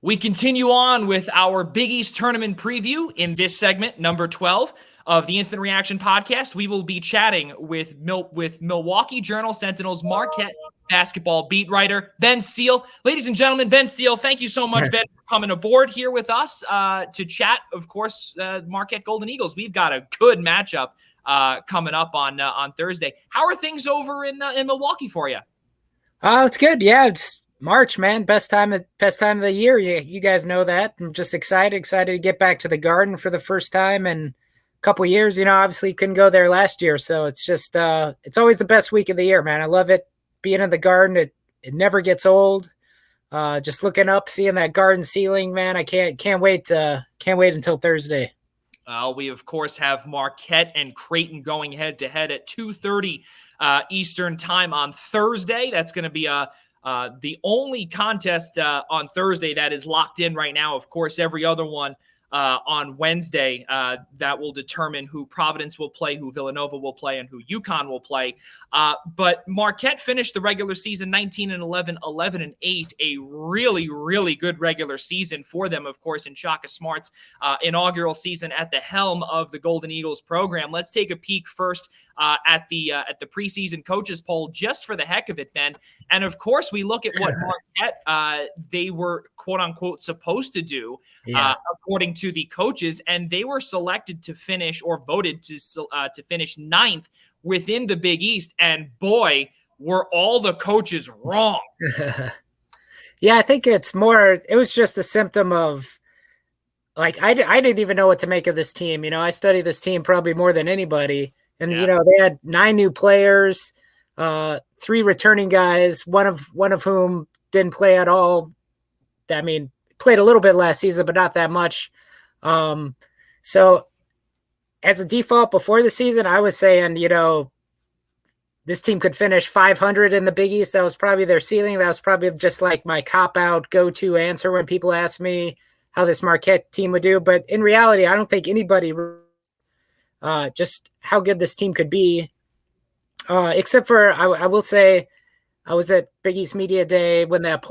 We continue on with our Big East tournament preview in this segment, number 12 of the Instant Reaction podcast. We will be chatting with Milwaukee Journal Sentinel's Marquette basketball beat writer, Ben Steele. Ladies and gentlemen, Ben Steele, thank you so much, Ben, for coming aboard here with us to chat, of course, Marquette Golden Eagles. We've got a good matchup coming up on Thursday. How are things over in Milwaukee for you? It's good. Yeah, it's March, man. Best time of the year. You guys know that. I'm just excited to get back to the Garden for the first time in a couple of years. Obviously couldn't go there last year, so it's just it's always the best week of the year, man. I love it. Being in the Garden, it never gets old. Just looking up, seeing that Garden ceiling, man. I can't wait until Thursday. We of course have Marquette and Creighton going head to head at 2:30 Eastern time on Thursday. That's going to be the only contest on Thursday that is locked in right now. Of course, every other one on Wednesday that will determine who Providence will play, who Villanova will play, and who UConn will play. But Marquette finished the regular season 19-11, 11-8, a really, really good regular season for them, of course, in Shaka Smart's inaugural season at the helm of the Golden Eagles program. Let's take a peek first at the preseason coaches poll just for the heck of it, Ben. And of course, we look at what Marquette they were quote unquote supposed to do according to the coaches, and they were selected to finish or voted to finish 9th within the Big East. And boy, were all the coaches wrong. Yeah, I think it was just a symptom of I didn't even know what to make of this team. I study this team probably more than anybody. And, they had 9 new players, 3 returning guys, one of whom didn't play at all. I mean, played a little bit last season, but not that much. So as a default before the season, I was saying, this team could finish 500 in the Big East. That was probably their ceiling. That was probably just like my cop-out go-to answer when people ask me how this Marquette team would do. But in reality, I don't think anybody just how good this team could be, except for I will say I was at Big East Media Day when that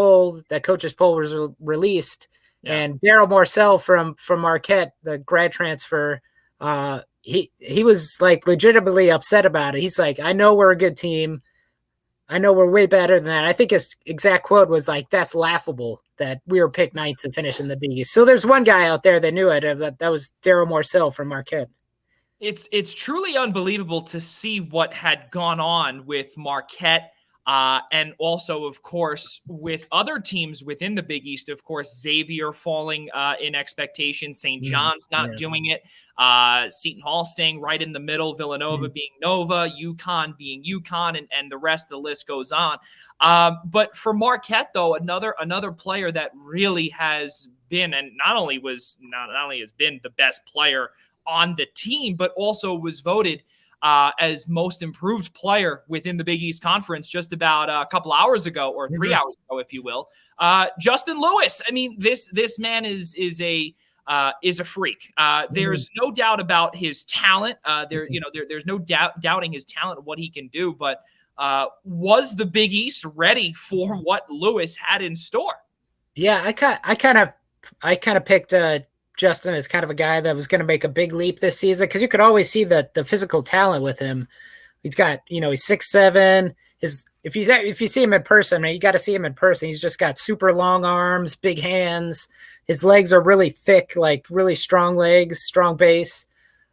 coaches poll was released, and Daryl Morcell from Marquette, the grad transfer, he was legitimately upset about it. He's like, I know we're a good team. I know we're way better than that. I think his exact quote was that's laughable that we were picked 9th to finish in the Big East. So there's one guy out there that knew it. That was Daryl Morcell from Marquette. It's truly unbelievable to see what had gone on with Marquette and also, of course, with other teams within the Big East. Of course, Xavier falling in expectation, St. John's not doing it, Seton Hall staying right in the middle, Villanova being Nova, UConn being UConn, and the rest of the list goes on. But for Marquette, though, another player that really has been, and not only has been the best player on the team, but also was voted as most improved player within the Big East Conference just about a couple hours ago, or 3 hours ago, if you will. Justin Lewis. I mean, this man is a freak. There's no doubt about his talent. There's no doubting his talent, what he can do. But was the Big East ready for what Lewis had in store? Yeah, I kind of picked Justin is kind of a guy that was going to make a big leap this season, because you could always see the physical talent with him. He's got, he's 6'7". If you see him in person, you got to see him in person. He's just got super long arms, big hands. His legs are really thick, really strong legs, strong base.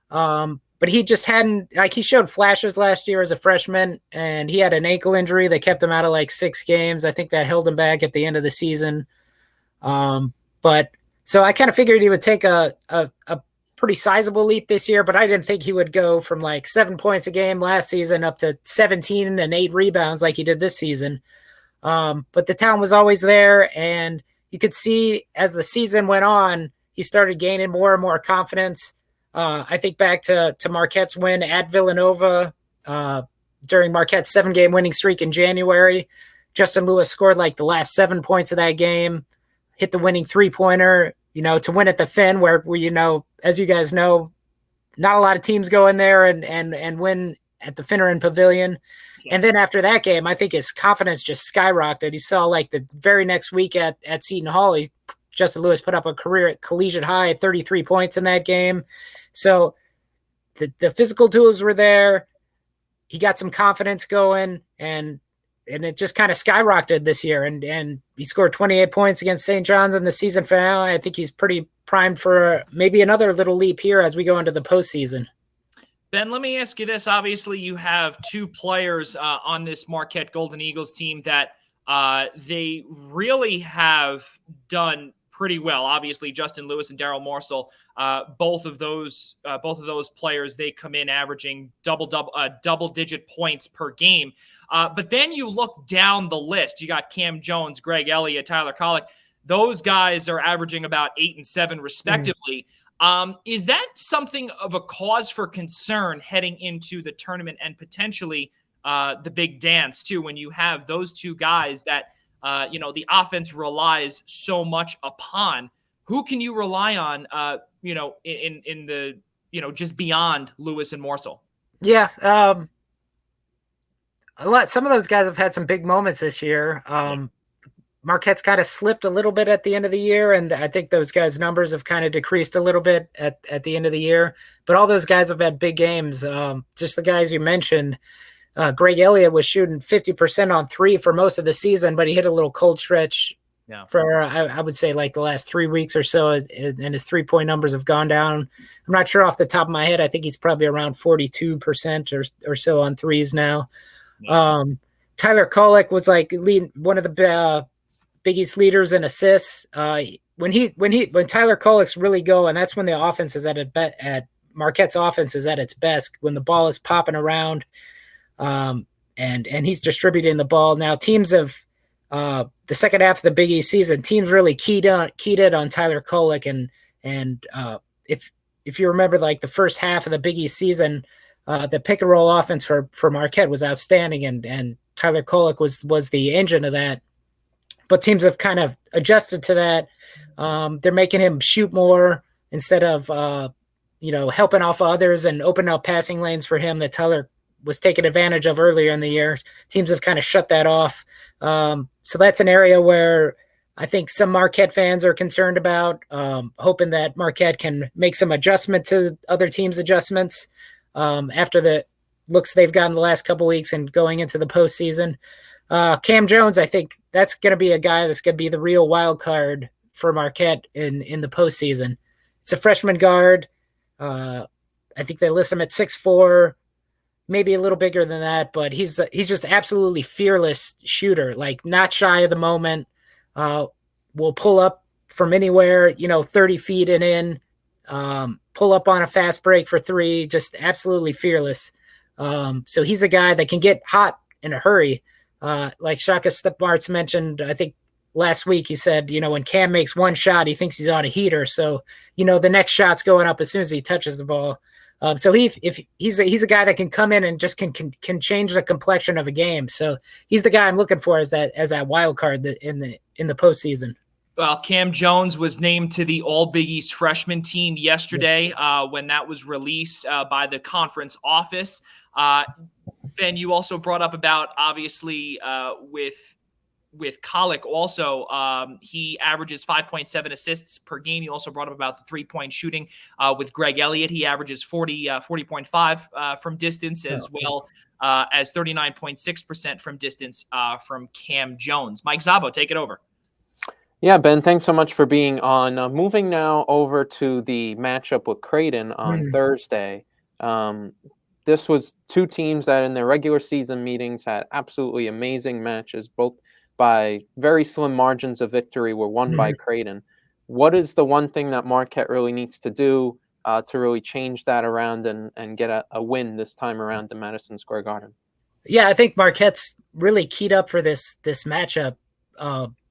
But he just hadn't, he showed flashes last year as a freshman, and he had an ankle injury that kept him out of 6 games. I think that held him back at the end of the season. So I kind of figured he would take a pretty sizable leap this year, but I didn't think he would go from 7 points a game last season up to 17 and 8 rebounds like he did this season. But the talent was always there, and you could see as the season went on, he started gaining more and more confidence. I think back to Marquette's win at Villanova during Marquette's 7-game winning streak in January. Justin Lewis scored the last 7 points of that game, hit the winning 3-pointer, to win at the Finn, where as you guys know, not a lot of teams go in there and win at the Finneran Pavilion. Yeah. And then after that game, I think his confidence just skyrocketed. You saw the very next week at Seton Hall, he Justin Lewis put up a career collegiate high 33 points in that game. So the physical tools were there. He got some confidence going, and it just kind of skyrocketed this year. And he scored 28 points against St. John's in the season finale. I think he's pretty primed for maybe another little leap here as we go into the postseason. Ben, let me ask you this. Obviously, you have two players on this Marquette Golden Eagles team that they really have done pretty well. Obviously, Justin Lewis and Daryl Morsell, both of those players, they come in averaging double-digit points per game. But then you look down the list. You got Cam Jones, Greg Elliott, Tyler Kolek. Those guys are averaging about 8 and 7 respectively. Is that something of a cause for concern heading into the tournament and potentially the big dance too, when you have those two guys that the offense relies so much upon? Who can you rely on in the just beyond Lewis and Morsell? Yeah, some of those guys have had some big moments this year. Marquette's kind of slipped a little bit at the end of the year, and I think those guys' numbers have kind of decreased a little bit at the end of the year. But all those guys have had big games. Just the guys you mentioned. Greg Elliott was shooting 50% on three for most of the season, but he hit a little cold stretch for, I would say, like the last 3 weeks or so, and his three-point numbers have gone down. I'm not sure off the top of my head. I think he's probably around 42% or so on threes now. Yeah. Tyler Kolek was like one of the Big East leaders in assists. When Tyler Kolek's really going, that's when the offense is at Marquette's offense is at its best, when the ball is popping around. And he's distributing the ball. Now teams have the second half of the Big East season, teams really keyed in on Tyler Kolek, and if you remember, like the first half of the Big East season, the pick and roll offense for Marquette was outstanding, and Tyler Kolek was the engine of that. But teams have kind of adjusted to that. They're making him shoot more instead of helping off others and opening up passing lanes for him that Tyler was taken advantage of earlier in the year. Teams have kind of shut that off. So that's an area where I think some Marquette fans are concerned about, hoping that Marquette can make some adjustment to other teams' adjustments after the looks they've gotten the last couple weeks and going into the postseason. Cam Jones, I think that's going to be a guy that's going to be the real wild card for Marquette in the postseason. It's a freshman guard. I think they list him at 6'4", maybe a little bigger than that, but he's just absolutely fearless shooter, like not shy of the moment. Will pull up from anywhere, 30 feet and in, pull up on a fast break for three, just absolutely fearless. So he's a guy that can get hot in a hurry. Like Shaka Steparts mentioned, I think last week, he said, when Cam makes one shot, he thinks he's on a heater. So, the next shot's going up as soon as he touches the ball. So if he's a guy that can come in and just can change the complexion of a game. So he's the guy I'm looking for as that wild card in the postseason. Well, Cam Jones was named to the All Big East freshman team yesterday when that was released by the conference office. Ben, you also brought up about, obviously, with Kolek also, he averages 5.7 assists per game. You also brought up about the three-point shooting with Greg Elliott. He averages 40.5 from distance, as well as 39.6% from distance from Cam Jones. Mike Szabo, take it over. Yeah, Ben, thanks so much for being on. Moving now over to the matchup with Creighton on Thursday. This was two teams that in their regular season meetings had absolutely amazing matches, both by very slim margins of victory were won by Creighton. What is the one thing that Marquette really needs to do to really change that around and get a win this time around in Madison Square Garden? Yeah, I think Marquette's really keyed up for this matchup.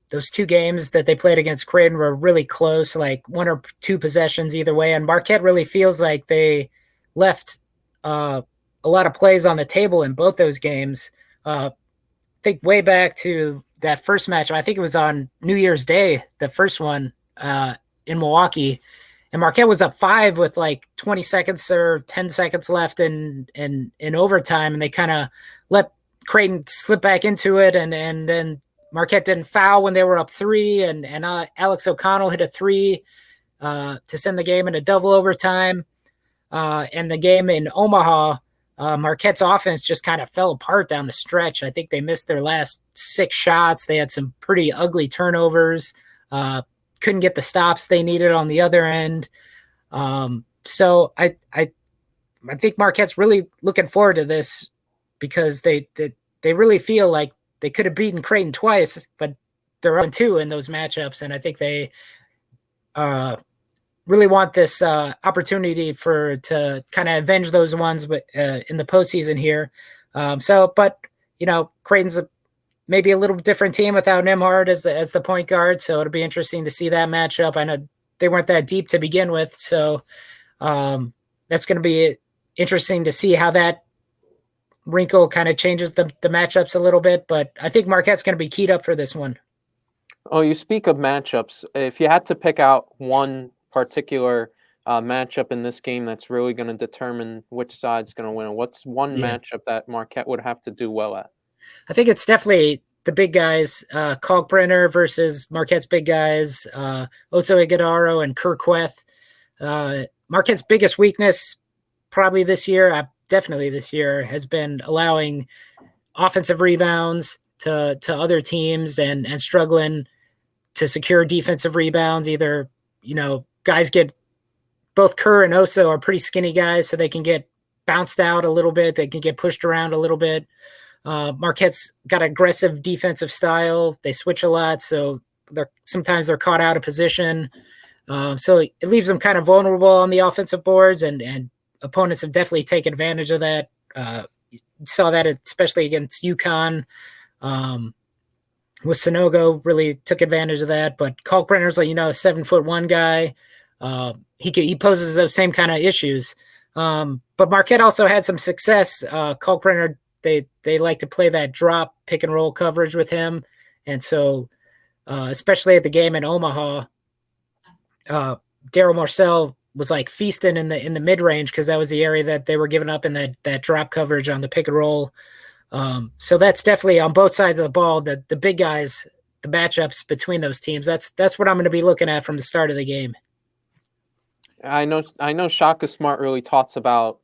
Those two games that they played against Creighton were really close, like one or two possessions either way. And Marquette really feels like they left a lot of plays on the table in both those games. Think way back to that first match. I think it was on New Year's Day, the first one in Milwaukee. And Marquette was up 5 with like 20 seconds or 10 seconds left in overtime. And they kind of let Creighton slip back into it and then Marquette didn't foul when they were up 3, and Alex O'Connell hit a 3 to send the game into double overtime. And the game in Omaha, Marquette's offense just kind of fell apart down the stretch. I think they missed their last 6 shots. They had some pretty ugly turnovers. Couldn't get the stops they needed on the other end. So I think Marquette's really looking forward to this because they really feel like they could have beaten Creighton twice, but they're 0-2 in those matchups, and I think they really want this opportunity to kind of avenge those ones, but in the postseason here. But Creighton's maybe a little different team without Nembhard as the point guard, so it'll be interesting to see that matchup. I know they weren't that deep to begin with, so that's going to be interesting to see how that wrinkle kind of changes the matchups a little bit. But I think Marquette's going to be keyed up for this one. Oh, you speak of matchups. If you had to pick out one particular matchup in this game that's really going to determine which side's going to win, what's one matchup that Marquette would have to do well at? I think it's definitely the big guys, Kalkbrenner versus Marquette's big guys, Oso Iguodaro and Kerkweth. Marquette's biggest weakness probably this year, definitely this year, has been allowing offensive rebounds to other teams and struggling to secure defensive rebounds. Either, guys get, both Kerr and Oso are pretty skinny guys, so they can get bounced out a little bit. They can get pushed around a little bit. Marquette's got aggressive defensive style. They switch a lot, so sometimes they're caught out of position. So it leaves them kind of vulnerable on the offensive boards, and opponents have definitely taken advantage of that. Saw that especially against UConn. With Sanogo, really took advantage of that. But Kalkbrenner's like, a 7'1" guy. He poses those same kind of issues. But Marquette also had some success. Kalkbrenner, they like to play that drop pick and roll coverage with him. And so, especially at the game in Omaha, Daryl Marcel was like feasting in the mid range because that was the area that they were giving up in that drop coverage on the pick and roll. So that's definitely on both sides of the ball. The big guys, the matchups between those teams. That's what I'm going to be looking at from the start of the game. I know Shaka Smart really talks about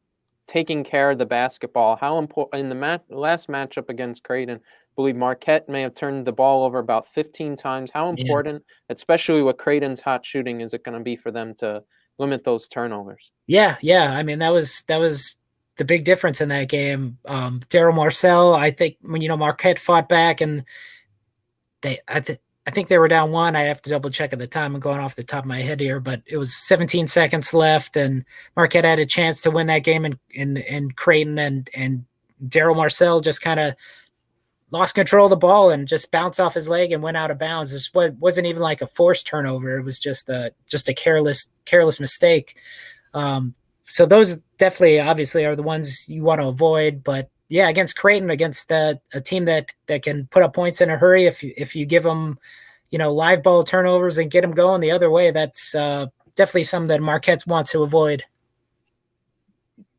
taking care of the basketball. How important in the last matchup against Creighton, I believe Marquette may have turned the ball over about 15 times. How important, especially with Creighton's hot shooting, is it going to be for them to limit those turnovers? Yeah. I mean, that was the big difference in that game. Daryl Marcel, I think when Marquette fought back, and I think they were down 1. I have to double check at the time. I'm going off the top of my head here, but it was 17 seconds left, and Marquette had a chance to win that game in Creighton, and Daryl Marcel just kind of lost control of the ball and just bounced off his leg and went out of bounds. It wasn't even like a forced turnover. It was just a careless mistake. So those definitely, obviously, are the ones you want to avoid. But yeah, against Creighton, against a team that can put up points in a hurry, if you give them, live ball turnovers and get them going the other way, that's definitely something that Marquette wants to avoid.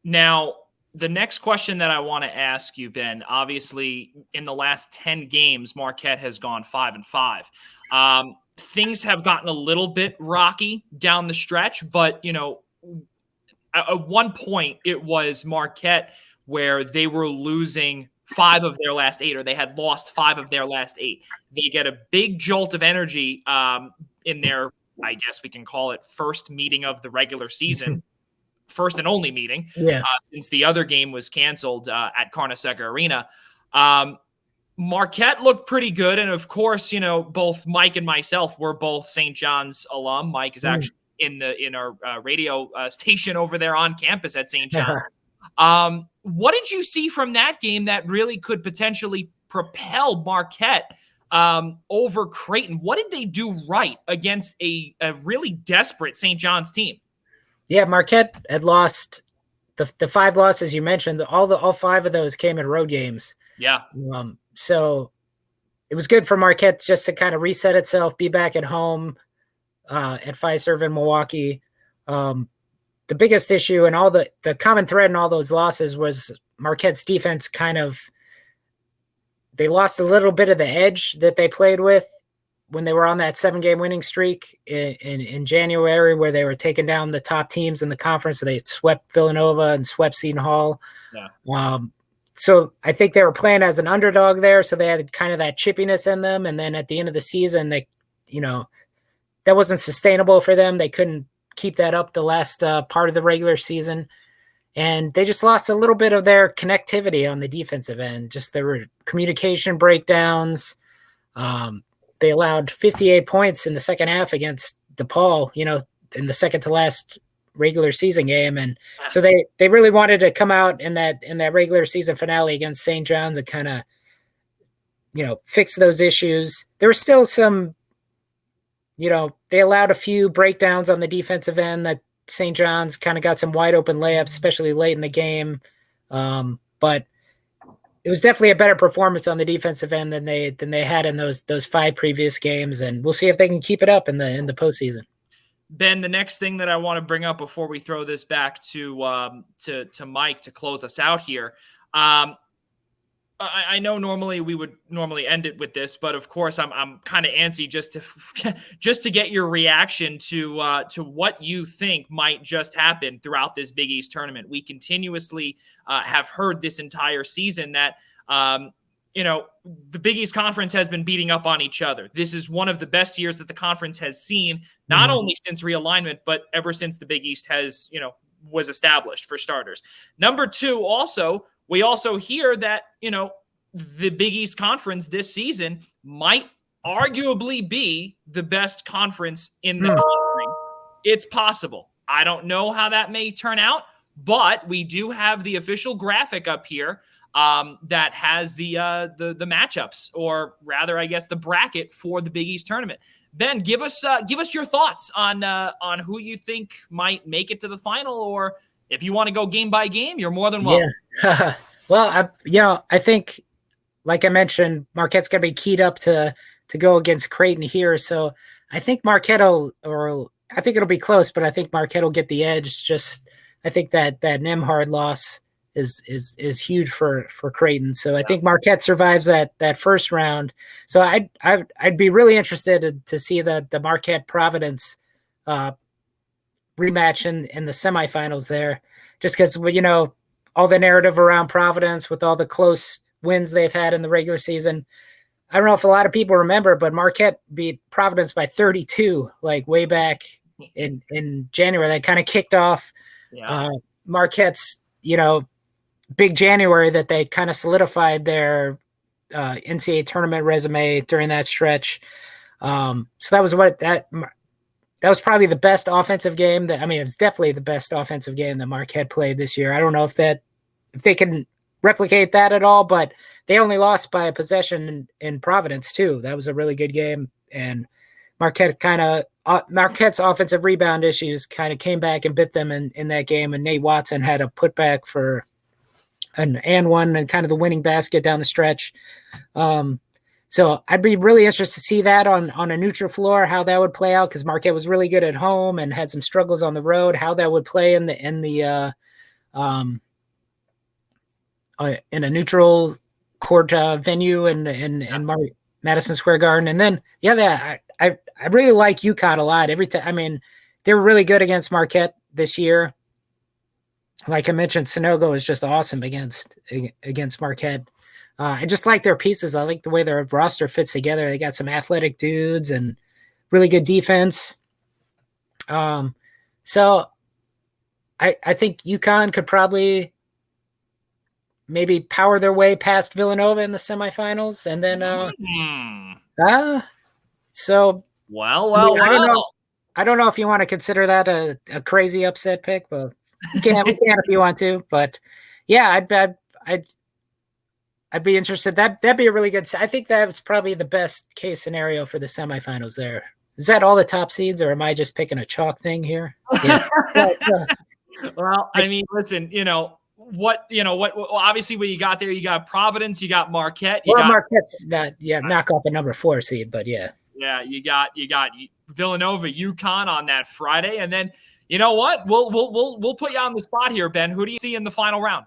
Now, the next question that I want to ask you, Ben, obviously in the last 10 games, Marquette has gone 5-5. Things have gotten a little bit rocky down the stretch, but, at one point it was Marquette where they were losing 5 of their last 8, or they had lost 5 of their last 8. They get a big jolt of energy in their, I guess we can call it, first meeting of the regular season, first and only meeting, since the other game was canceled at Carnesecca Arena. Marquette looked pretty good, and of course, both Mike and myself were both St. John's alum. Mike is actually in our radio station over there on campus at St. John. What did you see from that game that really could potentially propel Marquette over Creighton? What did they do right against a really desperate St. John's team? Yeah, Marquette had lost the 5 losses you mentioned. All 5 of those came in road games. Yeah. So it was good for Marquette just to kind of reset itself, be back at home at Fiserv in Milwaukee. The biggest issue and all the common thread in all those losses was Marquette's defense kind of they lost a little bit of the edge that they played with when they were on that 7-game winning streak in January, where they were taking down the top teams in the conference. So they swept Villanova and swept Seton Hall. Yeah. So I think they were playing as an underdog there. So they had kind of that chippiness in them. And then at the end of the season, they, that wasn't sustainable for them. They couldn't keep that up the last part of the regular season. And they just lost a little bit of their connectivity on the defensive end. Just there were communication breakdowns. They allowed 58 points in the second half against DePaul, in the second to last regular season game. And so they really wanted to come out in that regular season finale against St. John's and kind of, fix those issues. There were still some, they allowed a few breakdowns on the defensive end that St. John's kind of got some wide open layups, especially late in the game. But it was definitely a better performance on the defensive end than they had in those 5 previous games. And we'll see if they can keep it up in the postseason. Ben, the next thing that I want to bring up before we throw this back to Mike to close us out here. I know normally we would end it with this, but of course I'm kind of antsy just to get your reaction to what you think might just happen throughout this Big East tournament. We continuously have heard this entire season that the Big East Conference has been beating up on each other. This is one of the best years that the conference has seen, not only since realignment, but ever since the Big East has was established, for starters. Number 2, also. We also hear that, the Big East Conference this season might arguably be the best conference in the country. It's possible. I don't know how that may turn out, but we do have the official graphic up here that has the matchups, or rather, I guess, the bracket for the Big East tournament. Ben, give us your thoughts on who you think might make it to the final, or if you want to go game by game, you're more than welcome. Yeah. Well, I think, like I mentioned, Marquette's going to be keyed up to go against Creighton here. So I think Marquette I think it'll be close, but I think Marquette will get the edge. I think that Nembhard loss is huge for Creighton. So I think Marquette survives that first round. So I'd be really interested to see the Marquette Providence rematch in the semifinals there, just because all the narrative around Providence with all the close wins they've had in the regular season. I don't know if a lot of people remember, but Marquette beat Providence by 32, like way back in January. That kind of kicked off Marquette's, big January, that they kind of solidified their NCAA tournament resume during that stretch. So that was probably the best offensive game it was definitely the best offensive game that Marquette played this year. I don't know if they can replicate that at all, but they only lost by a possession in Providence too. That was a really good game. And Marquette's offensive rebound issues kind of came back and bit them in that game. And Nate Watson had a putback for an and one and kind of the winning basket down the stretch. So I'd be really interested to see that on a neutral floor, how that would play out, because Marquette was really good at home and had some struggles on the road, how that would play in a neutral court venue in Madison Square Garden. And then, I really like UConn a lot. Every time, they were really good against Marquette this year. Like I mentioned, Sanogo is just awesome against Marquette. I just like their pieces. I like the way their roster fits together. They got some athletic dudes and really good defense. So I think UConn could probably maybe power their way past Villanova in the semifinals. And then, I don't know if you want to consider that a crazy upset pick, but we can if you want to. But yeah, I'd be interested. That'd be a really good. I think that's probably the best case scenario for the semifinals there. Is that all the top seeds, or am I just picking a chalk thing here? Yeah. Well, listen, obviously what you got there, you got Providence, you got Marquette. Marquette's knock off a number 4 seed, but yeah. Yeah, you got Villanova, UConn on that Friday. And then, you know what? We'll put you on the spot here, Ben. Who do you see in the final round?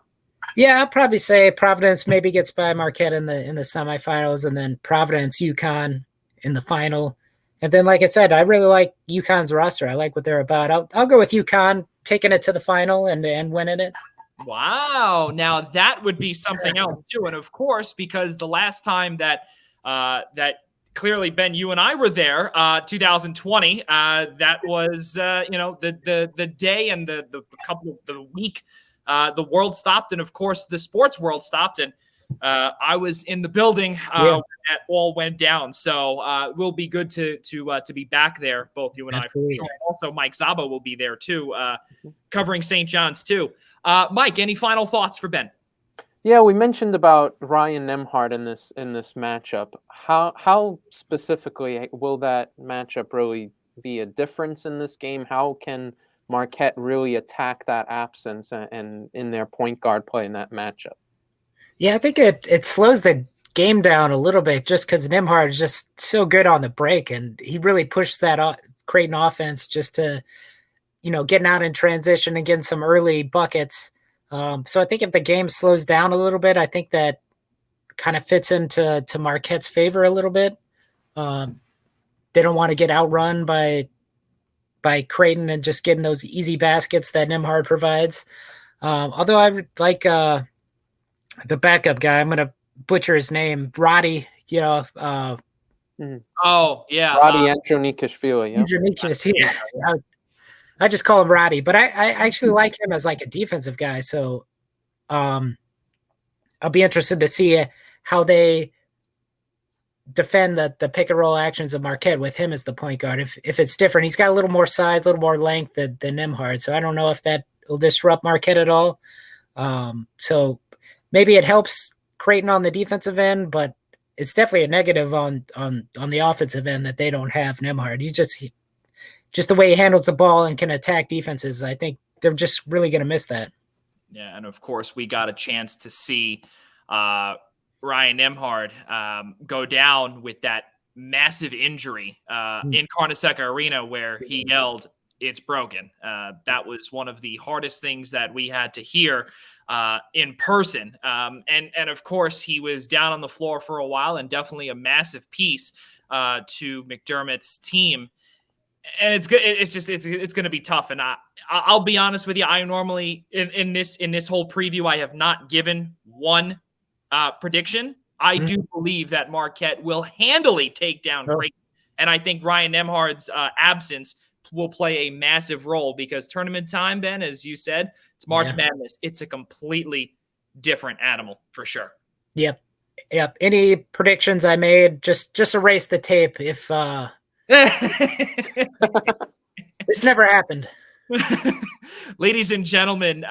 Yeah, I'll probably say Providence maybe gets by Marquette in the semifinals, and then Providence, UConn in the final. And then, like I said, I really like UConn's roster. I like what they're about. I'll go with UConn taking it to the final and winning it. Wow. Now that would be something else too. And of course, because the last time that clearly, Ben, you and I were there, 2020, that was the day and the couple of the week the world stopped, and of course the sports world stopped, and I was in the building when that all went down. So it will be good to be back there, both you and Absolutely. I. For sure. Also, Mike Szabo will be there too, covering St. John's too. Mike, any final thoughts for Ben? Yeah, we mentioned about Ryan Nembhard in this matchup. How specifically will that matchup really be a difference in this game? How can Marquette really attack that absence and in their point guard play in that matchup? Yeah, I think it slows the game down a little bit just because Nembhard is just so good on the break, and he really pushes that Creighton offense just to, getting out in transition and getting some early buckets. So I think if the game slows down a little bit, I think that kind of fits into Marquette's favor a little bit. They don't want to get outrun by Creighton and just getting those easy baskets that Nembhard provides. Although I would like the backup guy, I'm going to butcher his name, Roddy. Oh yeah, Roddy Andronikashvili. Yeah. I just call him Roddy, but I actually like him as like a defensive guy. So I'll be interested to see how they defend the pick and roll actions of Marquette with him as the point guard. If it's different, he's got a little more size, a little more length than Nembhard. So I don't know if that will disrupt Marquette at all. So maybe it helps Creighton on the defensive end, but it's definitely a negative on the offensive end that they don't have Nembhard. He's just the way he handles the ball and can attack defenses. I think they're just really going to miss that. Yeah, and of course we got a chance to see Ryan Nembhard go down with that massive injury in Carnesecca Arena where he yelled, "It's broken." That was one of the hardest things that we had to hear in person. And of course, he was down on the floor for a while, and definitely a massive piece to McDermott's team. And it's good. It's going to be tough. And I'll be honest with you. I normally in this whole preview, I have not given one prediction. I do believe that Marquette will handily take down Creighton, and I think Ryan Nembhard's absence will play a massive role because tournament time, Ben, as you said, it's March Madness. It's a completely different animal for sure. Yep. Any predictions I made, just erase the tape if this never happened. Ladies and gentlemen,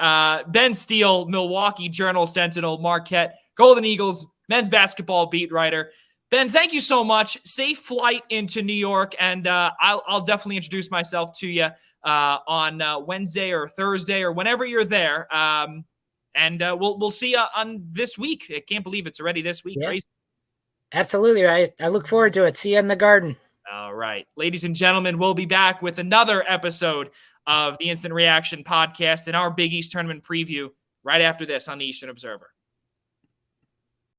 Ben Steele, Milwaukee Journal Sentinel, Marquette Golden Eagles men's basketball beat writer. Ben, thank you so much. Safe flight into New York, and I'll definitely introduce myself to you on Wednesday or Thursday or whenever you're there. And we'll see you on this week. I can't believe it's already this week. Yeah. Crazy. Absolutely. I look forward to it. See you in the garden. All right. Ladies and gentlemen, we'll be back with another episode of the Instant Reaction Podcast and our Big East Tournament preview right after this on the Eastern Observer.